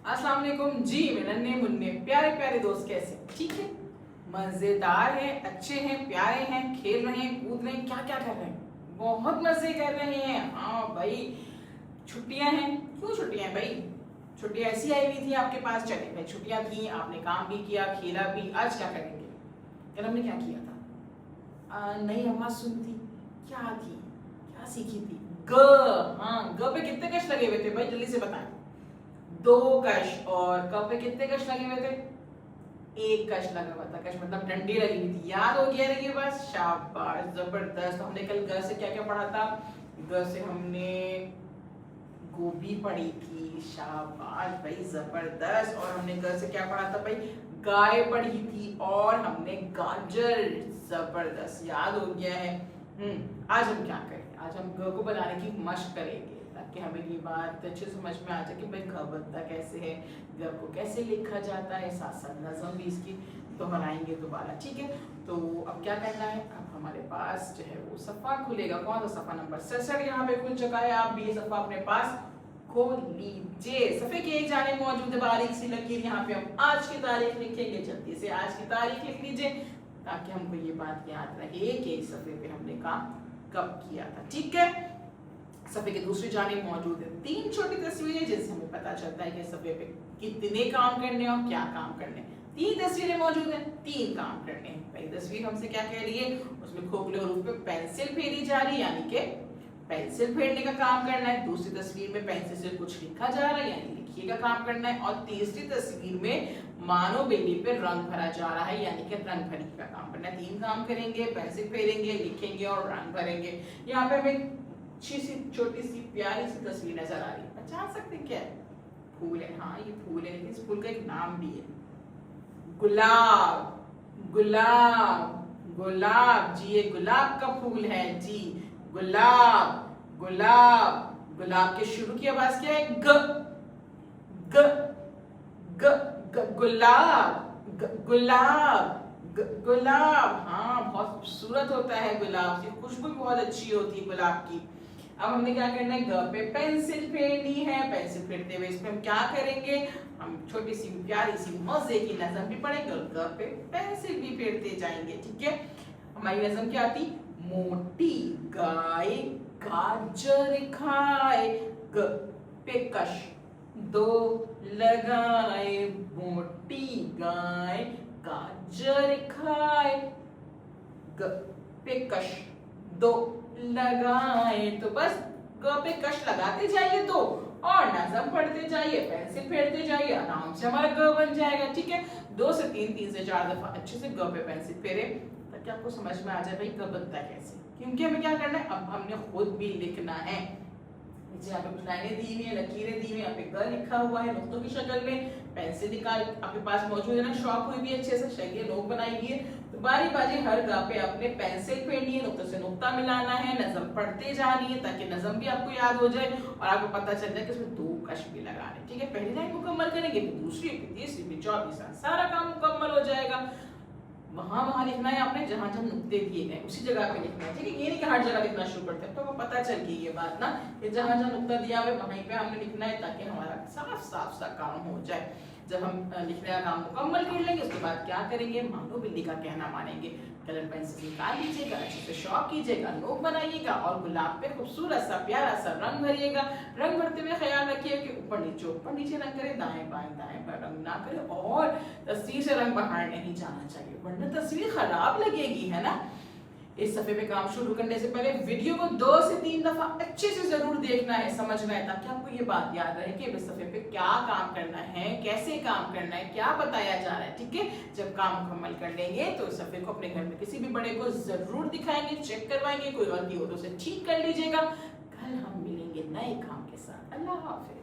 अस्सलाम वालेकुम जी। मेरे नन्हे मुन्ने प्यारे प्यारे दोस्त कैसे ठीक है, मजेदार है, अच्छे हैं, प्यारे हैं, खेल रहे हैं, कूद रहे हैं, क्या क्या कर रहे हैं, बहुत मजे कर रहे हैं। हाँ भाई, छुट्टियां हैं। क्यों छुट्टियां हैं भाई? छुट्टियां ऐसी आई हुई थी आपके पास, चले भाई छुट्टियां थी, आपने काम भी किया, खेला भी। आज क्या करेंगे? कल हमने क्या किया था? नई आवाज सुनी थी। क्या थी? क्या सीखी थी? ग। हाँ, ग पे कितने कश लगे हुए थे भाई, जल्दी से बताएं। 2 कश। और क पे कितने कश लगे हुए थे? 1 कश लगा हुआ था। कश मतलब डंडी लगी हुई थी। याद हो गया ना ये बात? शाबाश, जबरदस्त। हमने कल ग से क्या क्या पढ़ा था? ग से हमने गोभी पढ़ी थी। शाबाश भाई, जबरदस्त। और हमने ग से क्या पढ़ा था भाई? गाय पढ़ी थी। और हमने गाजर। जबरदस्त, याद हो गया है। आज हम क्या करेंगे? आज हम ग को बनाने की मशक करेंगे ताकि हमें ये बात अच्छे समझ में आ जाए कि भाई ग बनता कैसे है, ग को कैसे लिखा जाता है, साथ साथ नज़म भी इसकी दोहराएंगे दोबारा। ठीक है, तो अब क्या करना है? अब हमारे पास जो है वो सफ़ा खुलेगा। कौन सा सफ़ा? नंबर 67 यहाँ पे खुल चुका है। आप भी ये सफ़ा अपने पास खोल लीजिए। सफ़े के एक जाने मौजूद है बारीक सी लकीर। यहाँ पे हम आज की तारीख लिखेंगे। जल्दी से आज की तारीख लिख लीजिए ताकि हमको ये बात याद रहे कि इस सफ़े पे हमने काम कब किया था। ठीक है, सफ़े के दूसरी जानिब मौजूद है 3 छोटी तस्वीरें जिससे हमें पता चलता है कि सफ़े पे कितने काम करने और क्या काम करने। 3 तस्वीरें मौजूद हैं, 3 काम करने हैं। पहली तस्वीर हमसे क्या कह रही है? उसमें खोखले हरूफ पे पेंसिल फेरी जा रही है, यानी कि पेंसिल फेरने का काम करना है। दूसरी तस्वीर में पेंसिल से कुछ लिखा जा रहा है, यानी लिखिए का काम करना है। और तीसरी तस्वीर में मानो बिल्ली पे रंग भरा जा रहा है, यानी कि रंग भरने का काम करना है। 3 काम करेंगे, पेंसिल फेरेंगे, लिखेंगे और रंग भरेंगे। यहाँ पे हमें अच्छी सी छोटी सी प्यारी सी तस्वीर नजर आ रही है। पहचान सकते हैं क्या है? फूल है। हाँ, ये फूल है, लेकिन इस फूल का एक नाम भी है, गुलाब। गुलाब, गुलाब जी, ये गुलाब का फूल है जी। गुलाब, गुलाब। गुलाब के शुरू की आवाज क्या है? ग। ग, ग, ग गुलाब, गुलाब, गुलाब। हाँ, बहुत खूबसूरत होता है गुलाब की खुशबू भी बहुत अच्छी होती है गुलाब की। अब हमने क्या करना है? ग पे पेंसिल फेरनी है। पेंसिल फेरते हुए इसमें हम क्या करेंगे? हम छोटी सी प्यारी सी मजे की नज़म भी पढ़ेंगे और ग पे पेंसिल भी फेरते जाएंगे। ठीक है, हमारी नज़म क्या आती? मोटी गाय गाजर खाए। ग पे कश 2 लगाए। मोटी गाय गाजर खाए। ग पे कश 2 लगाए। तो बस ग पे कश लगाते जाइए 2 और नज़म पढ़ते जाइए, पेंसिल फेरते जाइए, आराम से हमारा ग बन जाएगा। ठीक है, 2 से 3, 3 से 4 दफा अच्छे से ग पे पेंसिल फेरे ताकि आपको समझ में आ जाए भाई ग बनता कैसे। क्योंकि हमें क्या करना है? अब हमने खुद भी लिखना है। नीचे यहाँ पे कुछ लाइनें दी हुई है, लकीरें दी हुई है, यहाँ पे ग लिखा हुआ है नुक्तों की शक्ल में। पेंसिल निकाल आपके पास मौजूद है ना, शॉर्प हुई भी अच्छे से, शैली नोक बनाई हुई है। तो बारी बारी हर गा पे आपने पेंसिल फेरनी है, नुक्ते से नुक्ता मिलाना है, नज़म पढ़ते जानी है ताकि नज़म भी आपको याद हो जाए और आपको पता चल जाए कि इसमें 2 कश भी लगाने। ठीक है, पहली लाइन मुकम्मल करेंगे, फिर दूसरी, फिर तीसरी, फिर चौथी, सारा काम मुकम्मल हो जाएगा। वहां लिखना है आपने जहां जहां नुक्ते दिए गए उसी जगह पे लिखना है। ठीक है, ये नहीं कि हर जगह लिखना शुरू करते हैं, तो आपको पता चल गई ये बात ना कि जहां जहां नुक्ता दिया हुआ है वहीं पे हमने लिखना है ताकि हमारा साफ साफ सा काम हो जाए। जब हम लिखने का काम मुकम्मल कर लेंगे उसके बाद क्या करेंगे? मानो बिल्ली का कहना मानेंगे। कलर पेंसिल निकाल लीजिएगा, अच्छे से शॉर्प कीजिएगा, नोक बनाइएगा और गुलाब पे खूबसूरत सा प्यारा सा रंग भरिएगा। रंग भरते हुए ख्याल रखिए कि ऊपर नीचे रंग करे, दाएं बाएं रंग ना करे और तस्वीर से रंग बाहर नहीं जाना चाहिए वरना तस्वीर खराब लगेगी, है ना। इस सफ़े पे काम शुरू करने से पहले वीडियो को 2 से 3 दफा अच्छे से जरूर देखना है, समझना है ताकि आपको ये बात याद रहे कि इस सफ़े पे क्या काम करना है, कैसे काम करना है, क्या बताया जा रहा है। ठीक है, जब काम मुकम्मल कर लेंगे तो इस सफ़े को अपने घर में किसी भी बड़े को जरूर दिखाएंगे, चेक करवाएंगे, कोई गलती हो तो उसे ठीक कर लीजिएगा। कल हम मिलेंगे नए काम के साथ। अल्लाह हाफिज।